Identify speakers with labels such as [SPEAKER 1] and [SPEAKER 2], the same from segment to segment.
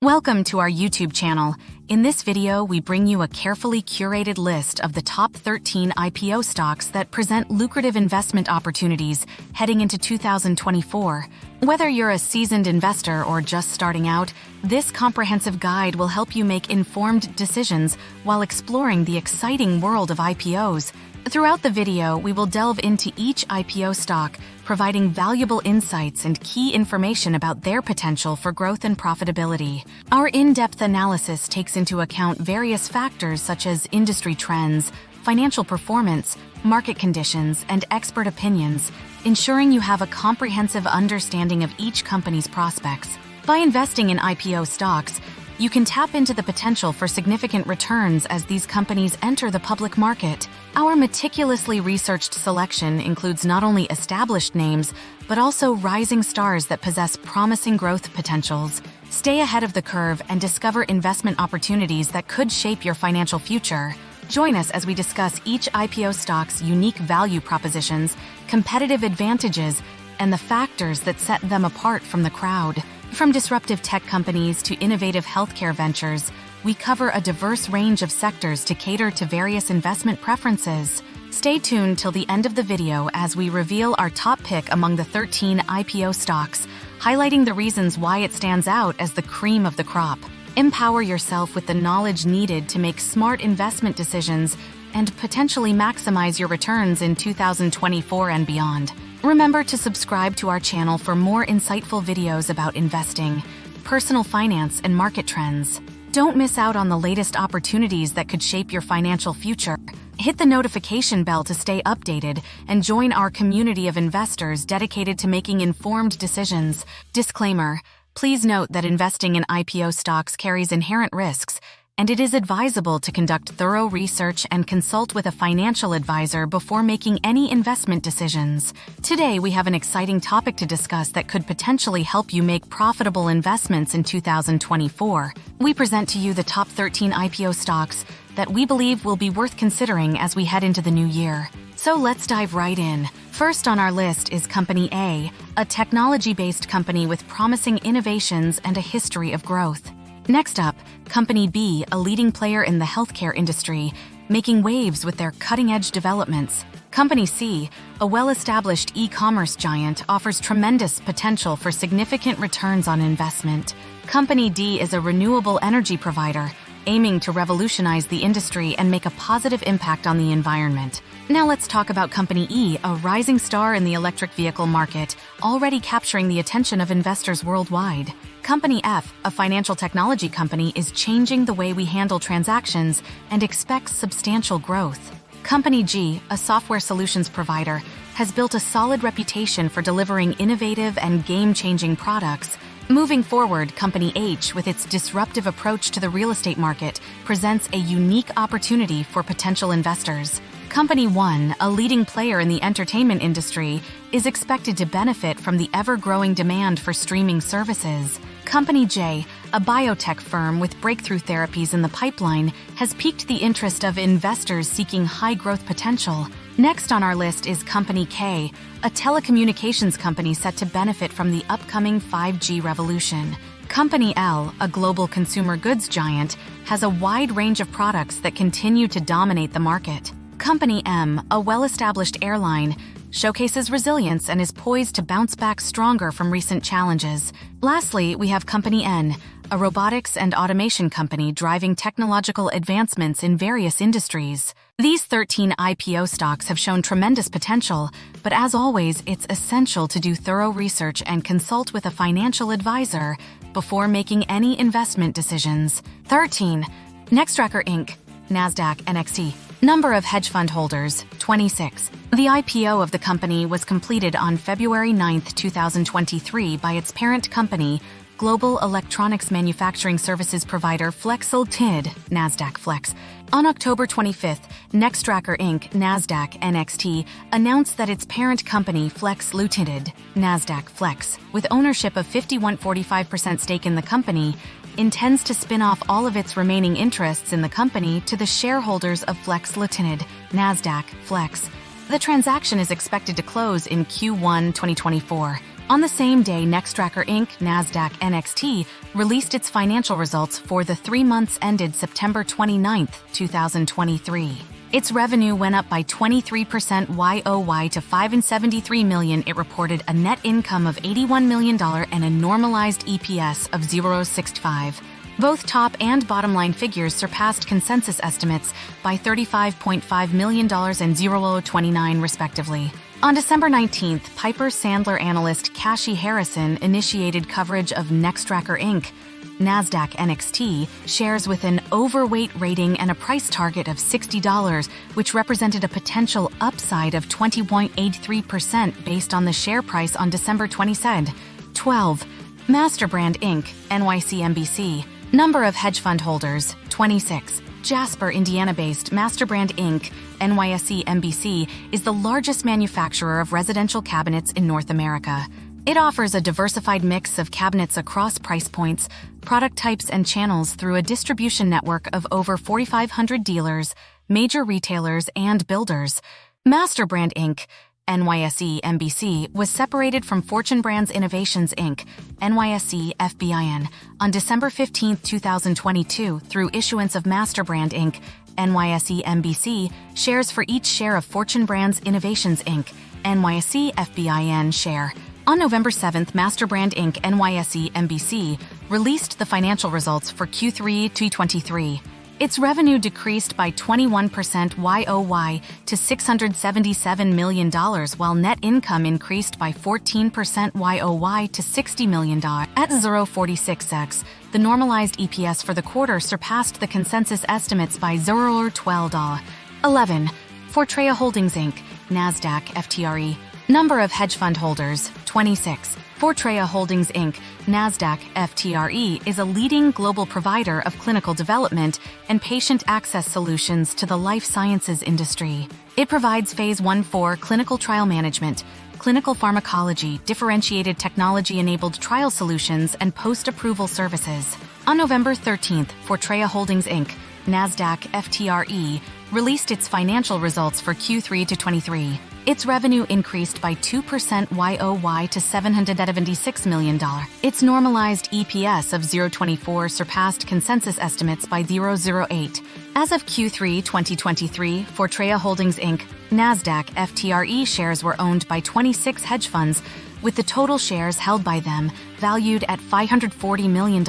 [SPEAKER 1] Welcome to our YouTube channel. In this video, we bring you a carefully curated list of the top 13 IPO stocks that present lucrative investment opportunities heading into 2024. Whether you're a seasoned investor or just starting out, this comprehensive guide will help you make informed decisions while exploring the exciting world of IPOs. Throughout the video, we will delve into each IPO stock, providing valuable insights and key information about their potential for growth and profitability. Our in-depth analysis takes into account various factors such as industry trends, financial performance, market conditions, and expert opinions, ensuring you have a comprehensive understanding of each company's prospects. By investing in IPO stocks, you can tap into the potential for significant returns as these companies enter the public market. Our meticulously researched selection includes not only established names, but also rising stars that possess promising growth potentials. Stay ahead of the curve and discover investment opportunities that could shape your financial future. Join us as we discuss each IPO stock's unique value propositions, competitive advantages, and the factors that set them apart from the crowd. From disruptive tech companies to innovative healthcare ventures, we cover a diverse range of sectors to cater to various investment preferences. Stay tuned till the end of the video as we reveal our top pick among the 13 IPO stocks, highlighting the reasons why it stands out as the cream of the crop. Empower yourself with the knowledge needed to make smart investment decisions and potentially maximize your returns in 2024 and beyond. Remember to subscribe to our channel for more insightful videos about investing, personal finance, and market trends. Don't miss out on the latest opportunities that could shape your financial future. Hit the notification bell to stay updated and join our community of investors dedicated to making informed decisions. Disclaimer: please note that investing in IPO stocks carries inherent risks, and it is advisable to conduct thorough research and consult with a financial advisor before making any investment decisions. Today, we have an exciting topic to discuss that could potentially help you make profitable investments in 2024. We present to you the top 13 IPO stocks that we believe will be worth considering as we head into the new year. So let's dive right in. First on our list is Company A, a technology-based company with promising innovations and a history of growth. Next up, Company B, a leading player in the healthcare industry, making waves with their cutting-edge developments. Company C, a well-established e-commerce giant, offers tremendous potential for significant returns on investment. Company D is a renewable energy provider, aiming to revolutionize the industry and make a positive impact on the environment. Now let's talk about Company E, a rising star in the electric vehicle market, already capturing the attention of investors worldwide. Company F, a financial technology company, is changing the way we handle transactions and expects substantial growth. Company G, a software solutions provider, has built a solid reputation for delivering innovative and game-changing products. Moving forward, Company H, with its disruptive approach to the real estate market, presents a unique opportunity for potential investors. Company 1, a leading player in the entertainment industry, is expected to benefit from the ever-growing demand for streaming services. Company J, a biotech firm with breakthrough therapies in the pipeline, has piqued the interest of investors seeking high-growth potential. Next on our list is Company K, a telecommunications company set to benefit from the upcoming 5G revolution. Company L, a global consumer goods giant, has a wide range of products that continue to dominate the market. Company M, a well-established airline, showcases resilience and is poised to bounce back stronger from recent challenges. Lastly, we have Company N, a robotics and automation company driving technological advancements in various industries. These 13 IPO stocks have shown tremendous potential, but as always, it's essential to do thorough research and consult with a financial advisor before making any investment decisions. 13. Nextracker Inc., NASDAQ, NXT. Number of hedge fund holders, 26. The IPO of the company was completed on February 9, 2023 by its parent company, global electronics manufacturing services provider Flex Ltd, NASDAQ Flex. On October 25th, Nextracker Inc., NASDAQ NXT, announced that its parent company Flex Ltd, NASDAQ Flex, with ownership of 51.45% stake in the company, intends to spin off all of its remaining interests in the company to the shareholders of Flex Ltd, NASDAQ Flex. The transaction is expected to close in Q1 2024. On the same day, Nextracker Inc., NASDAQ NXT, released its financial results for the 3 months ended September 29, 2023. Its revenue went up by 23% YoY to $573 million. It reported a net income of $81 million and a normalized EPS of 0.65. Both top and bottom line figures surpassed consensus estimates by $35.5 million and 0.29 respectively. On December 19th, Piper Sandler analyst Kashy Harrison initiated coverage of Nextracker Inc., NASDAQ NXT, shares with an overweight rating and a price target of $60, which represented a potential upside of 20.83% based on the share price on December 22nd. 12. Masterbrand Inc., NYCMBC. Number of hedge fund holders, 26. Jasper, Indiana-based Masterbrand Inc., NYSE MBC, is the largest manufacturer of residential cabinets in North America. It offers a diversified mix of cabinets across price points, product types, and channels through a distribution network of over 4,500 dealers, major retailers, and builders. Masterbrand Inc., NYSE MBC, was separated from Fortune Brands Innovations Inc., NYSE FBIN, on December 15, 2022 through issuance of Masterbrand Inc., NYSE MBC, shares for each share of Fortune Brands Innovations Inc., NYSE FBIN share. On November 7th, Masterbrand Inc., NYSE MBC, released the financial results for Q3 2023. Its revenue decreased by 21% YoY to $677 million, while net income increased by 14% YoY to $60 million. At 0.46x, the normalized EPS for the quarter surpassed the consensus estimates by 0.12. 11. Fortrea Holdings Inc., NASDAQ FTRE. Number of hedge fund holders, 26. Fortrea Holdings Inc., NASDAQ FTRE, is a leading global provider of clinical development and patient access solutions to the life sciences industry. It provides Phase 1/4 clinical trial management, clinical pharmacology, differentiated technology-enabled trial solutions, and post-approval services. On November 13th, Fortrea Holdings Inc., NASDAQ FTRE, released its financial results for Q3 2023. Its revenue increased by 2% YoY to $776 million. Its normalized EPS of 0.24 surpassed consensus estimates by 0.08. As of Q3 2023, Fortrea Holdings Inc., NASDAQ FTRE shares were owned by 26 hedge funds, with the total shares held by them valued at $540 million.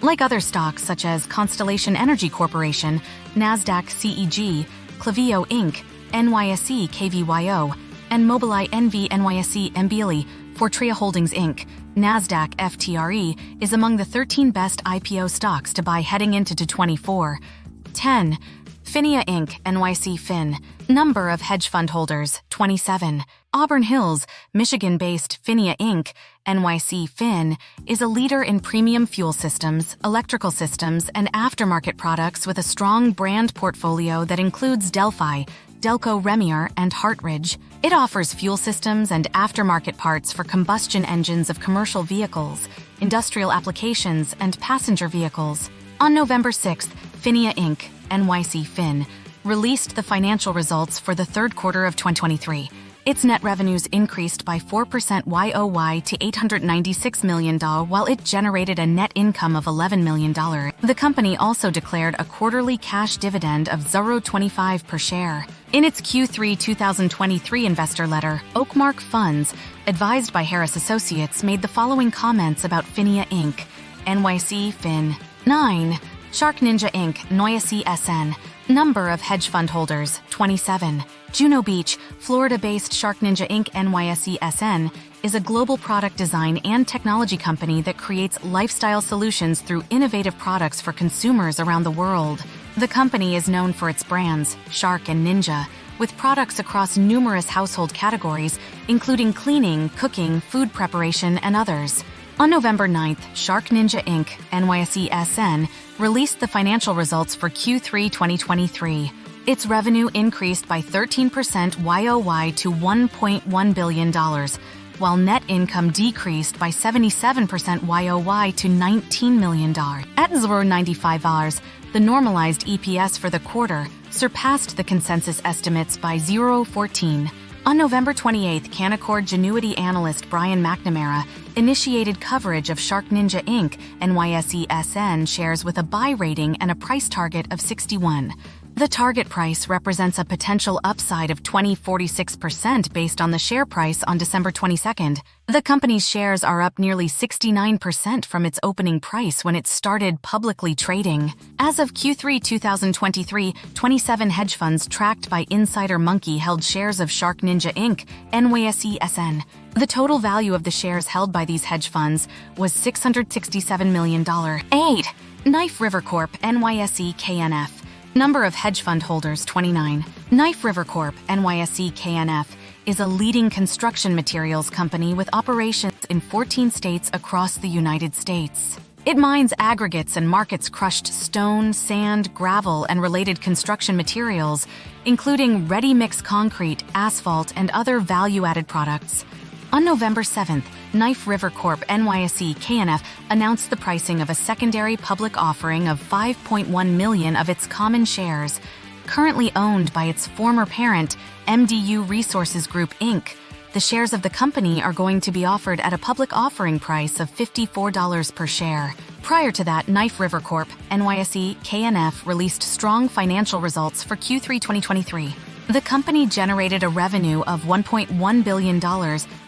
[SPEAKER 1] Like other stocks such as Constellation Energy Corporation, NASDAQ CEG, Clavio Inc., NYSE KVYO, and Mobileye NV NYSE Mbili, Fortrea Holdings Inc., NASDAQ FTRE, is among the 13 best IPO stocks to buy heading into 2024. 10. Finia Inc., NYC Fin. Number of hedge fund holders, 27. Auburn Hills, Michigan-based Finia Inc., NYC Fin, is a leader in premium fuel systems, electrical systems, and aftermarket products with a strong brand portfolio that includes Delphi, Delco Remier, and Hartridge. It offers fuel systems and aftermarket parts for combustion engines of commercial vehicles, industrial applications, and passenger vehicles. On November 6th, Finia Inc., NYC Fin, released the financial results for the third quarter of 2023. Its net revenues increased by 4% YoY to $896 million, while it generated a net income of $11 million. The company also declared a quarterly cash dividend of 0.25 per share. In its Q3 2023 investor letter, Oakmark Funds, advised by Harris Associates, made the following comments about Finia Inc., NYC Fin. 9. Shark Ninja Inc., NYSE SN. Number of hedge fund holders, 27. Juno Beach, Florida-based Shark Ninja Inc. NYSE SN, is a global product design and technology company that creates lifestyle solutions through innovative products for consumers around the world. The company is known for its brands, Shark and Ninja, with products across numerous household categories, including cleaning, cooking, food preparation, and others. On November 9th, Shark Ninja Inc., NYSE SN, released the financial results for Q3 2023. Its revenue increased by 13% YoY to $1.1 billion, while net income decreased by 77% YoY to $19 million. At $0.95, the normalized EPS for the quarter surpassed the consensus estimates by 0.14. On November 28, Canaccord Genuity analyst Brian McNamara initiated coverage of SharkNinja Inc. NYSE shares with a buy rating and a price target of 61. The target price represents a potential upside of 46% based on the share price on December 22nd. The company's shares are up nearly 69% from its opening price when it started publicly trading. As of Q3 2023, 27 hedge funds tracked by Insider Monkey held shares of SharkNinja Inc. NYSE. The total value of the shares held by these hedge funds was $667 million. 8. Knife River Corp. NYSE KNF. Number of hedge fund holders 29. Knife River Corp. NYSE KNF is a leading construction materials company with operations in 14 states across the United States. It mines aggregates and markets crushed stone, sand, gravel, and related construction materials, including ready-mix concrete, asphalt, and other value-added products. On November 7th, Knife River Corp. NYSE KNF announced the pricing of a secondary public offering of 5.1 million of its common shares, currently owned by its former parent, MDU Resources Group, Inc. The shares of the company are going to be offered at a public offering price of $54 per share. Prior to that, Knife River Corp. NYSE KNF released strong financial results for Q3 2023. The company generated a revenue of $1.1 billion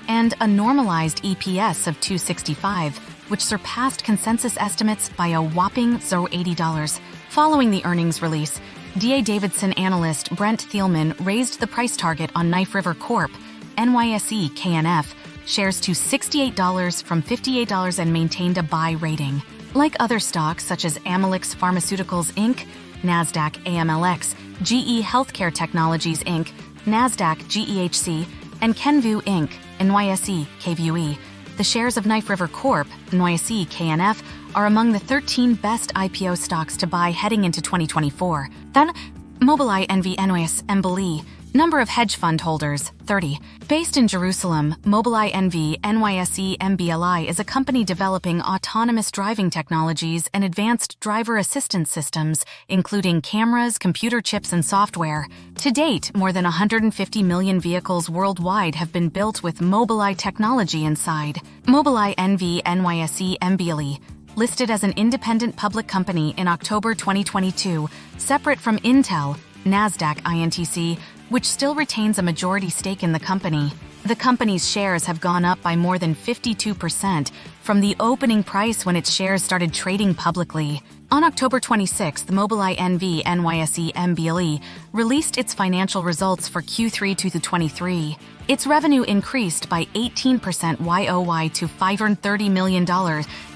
[SPEAKER 1] and a normalized EPS of $2.65, which surpassed consensus estimates by a whopping $80. Following the earnings release, D.A. Davidson analyst Brent Thielman raised the price target on Knife River Corp. NYSE KNF shares to $68 from $58 and maintained a buy rating. Like other stocks such as Amylyx Pharmaceuticals Inc., NASDAQ AMLX, GE Healthcare Technologies Inc., NASDAQ GEHC, and Kenvue Inc., NYSE KVUE. The shares of Knife River Corp., NYSE KNF, are among the 13 best IPO stocks to buy heading into 2024. Then, Mobileye NV NYS MBLE. Number of hedge fund holders, 30. Based in Jerusalem, Mobileye NV NYSE MBLI is a company developing autonomous driving technologies and advanced driver assistance systems, including cameras, computer chips, and software. To date, more than 150 million vehicles worldwide have been built with Mobileye technology inside. Mobileye NV NYSE MBLI, listed as an independent public company in October 2022, separate from Intel, NASDAQ INTC, which still retains a majority stake in the company. The company's shares have gone up by more than 52% from the opening price when its shares started trading publicly. On October 26th, Mobileye NV NYSE MBLE released its financial results for Q3 2023. Its revenue increased by 18% YOY to $530 million,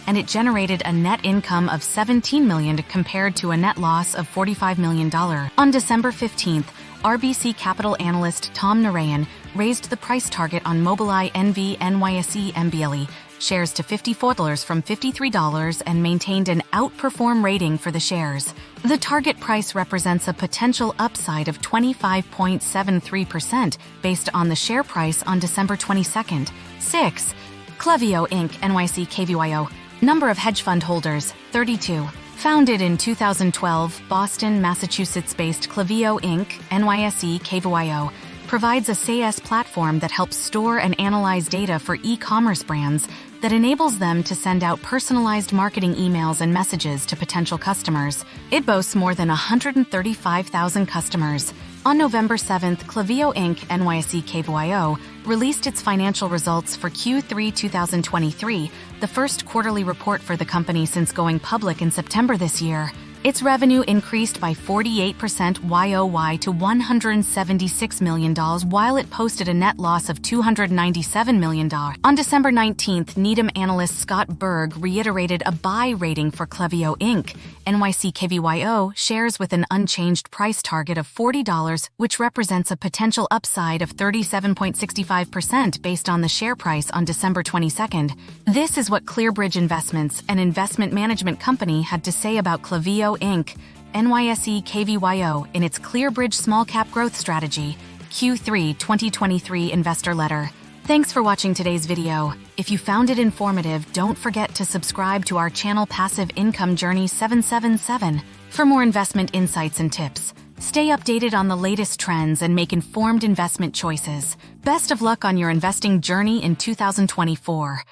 [SPEAKER 1] and it generated a net income of $17 million compared to a net loss of $45 million. On December 15th, RBC Capital analyst Tom Narayan raised the price target on Mobileye NV NYSE MBLE shares to $54 from $53 and maintained an outperform rating for the shares. The target price represents a potential upside of 25.73% based on the share price on December 22nd. 6. Clevio Inc. NYSE KVYO. Number of hedge fund holders, 32. Founded in 2012, Boston, Massachusetts-based Clevio Inc. NYSE KVYO provides a SaaS platform that helps store and analyze data for e-commerce brands that enables them to send out personalized marketing emails and messages to potential customers. It boasts more than 135,000 customers. On November 7th, Clevio Inc. NYSE KVYO released its financial results for Q3 2023, the first quarterly report for the company since going public in September this year. Its revenue increased by 48% YOY to $176 million, while it posted a net loss of $297 million. On December 19th, Needham analyst Scott Berg reiterated a buy rating for Clevio Inc. NYSE KVYO shares with an unchanged price target of $40, which represents a potential upside of 37.65% based on the share price on December 22nd. This is what ClearBridge Investments, an investment management company, had to say about Clevio Inc. NYSE KVYO in its ClearBridge Small Cap Growth Strategy, Q3 2023 Investor Letter. Thanks for watching today's video. If you found it informative, don't forget to subscribe to our channel Passive Income Journey 777 for more investment insights and tips. Stay updated on the latest trends and make informed investment choices. Best of luck on your investing journey in 2024.